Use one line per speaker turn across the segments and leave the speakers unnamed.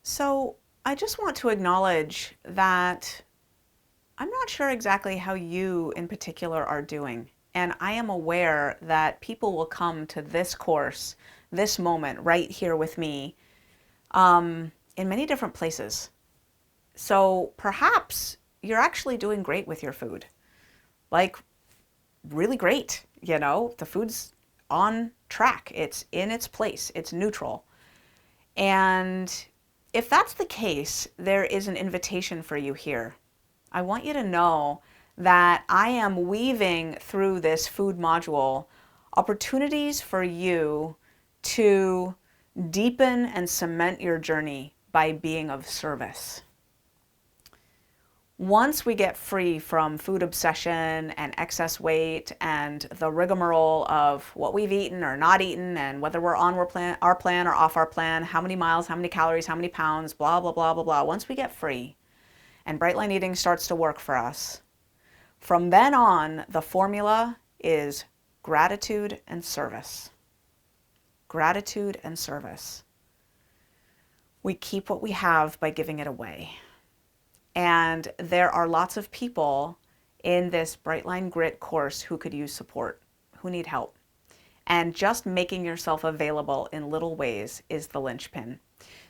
So I just want to acknowledge that I'm not sure exactly how you in particular are doing. And I am aware that people will come to this course, this moment right here with me, in many different places. So perhaps you're actually doing great with your food. Like, really great. The food's on track, it's in its place, it's neutral. And if that's the case, there is an invitation for you here. I want you to know that I am weaving through this food module opportunities for you to deepen and cement your journey by being of service. Once we get free from food obsession and excess weight and the rigmarole of what we've eaten or not eaten and whether we're on our plan or off our plan, how many miles, how many calories, how many pounds, blah, blah, blah, blah, blah. Once we get free and Bright Line Eating starts to work for us, from then on, the formula is gratitude and service. Gratitude and service. We keep what we have by giving it away. And there are lots of people in this Bright Line Grit course who could use support, who need help. And just making yourself available in little ways is the linchpin.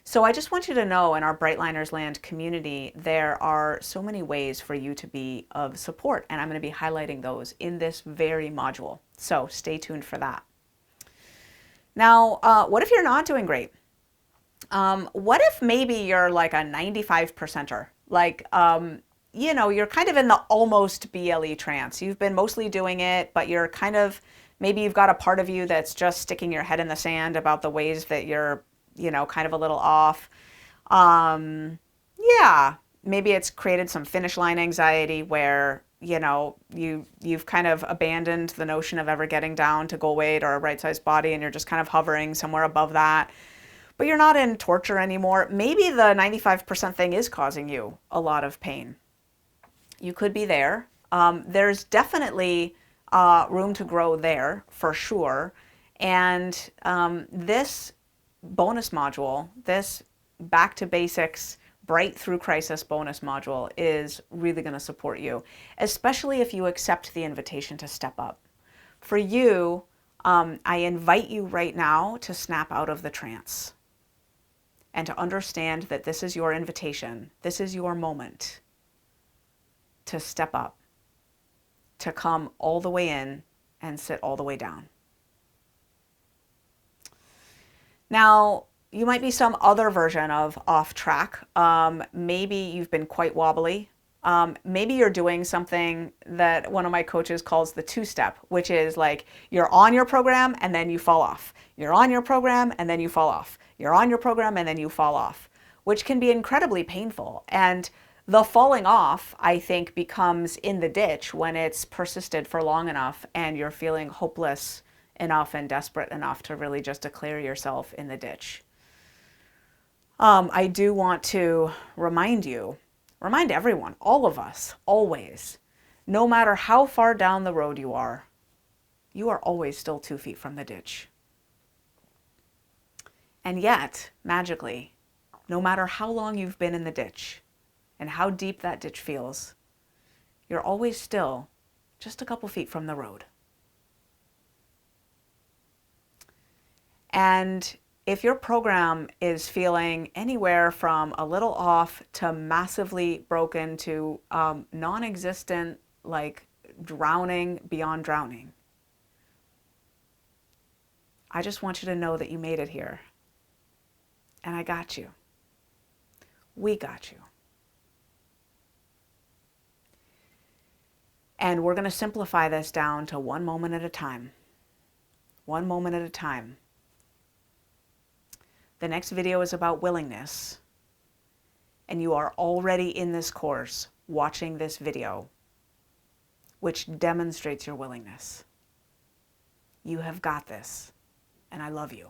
So I just want you to know, in our Brightliners Land community, there are so many ways for you to be of support, and I'm going to be highlighting those in this very module. So stay tuned for that. Now, what if you're not doing great? What if maybe you're like a 95 percenter? Like, you're kind of in the almost BLE trance. You've been mostly doing it, but you're kind of, maybe you've got a part of you that's just sticking your head in the sand about the ways that you're, kind of a little off. Yeah, maybe it's created some finish line anxiety where, you've kind of abandoned the notion of ever getting down to goal weight or a right-sized body, and you're just kind of hovering somewhere above that. But you're not in torture anymore. Maybe the 95% thing is causing you a lot of pain. You could be there. There's definitely room to grow there for sure. And this bonus module, this back to basics, bright through crisis bonus module is really going to support you, especially if you accept the invitation to step up. For you, I invite you right now to snap out of the trance and to understand that this is your invitation. This is your moment to step up, to come all the way in and sit all the way down. Now, you might be some other version of off track. Maybe you've been quite wobbly. Maybe you're doing something that one of my coaches calls the two-step, which is like you're on your program and then you fall off. You're on your program and then you fall off. You're on your program and then you fall off, which can be incredibly painful. And the falling off, I think, becomes in the ditch when it's persisted for long enough and you're feeling hopeless enough and desperate enough to really just declare yourself in the ditch. I do want to remind everyone, all of us, always, no matter how far down the road you are always still 2 feet from the ditch. And yet, magically, no matter how long you've been in the ditch and how deep that ditch feels, you're always still just a couple feet from the road. And if your program is feeling anywhere from a little off to massively broken to non-existent, like drowning beyond drowning, I just want you to know that you made it here. And I got you. We got you. And we're going to simplify this down to one moment at a time. One moment at a time. The next video is about willingness. And you are already in this course watching this video, which demonstrates your willingness. You have got this, and I love you.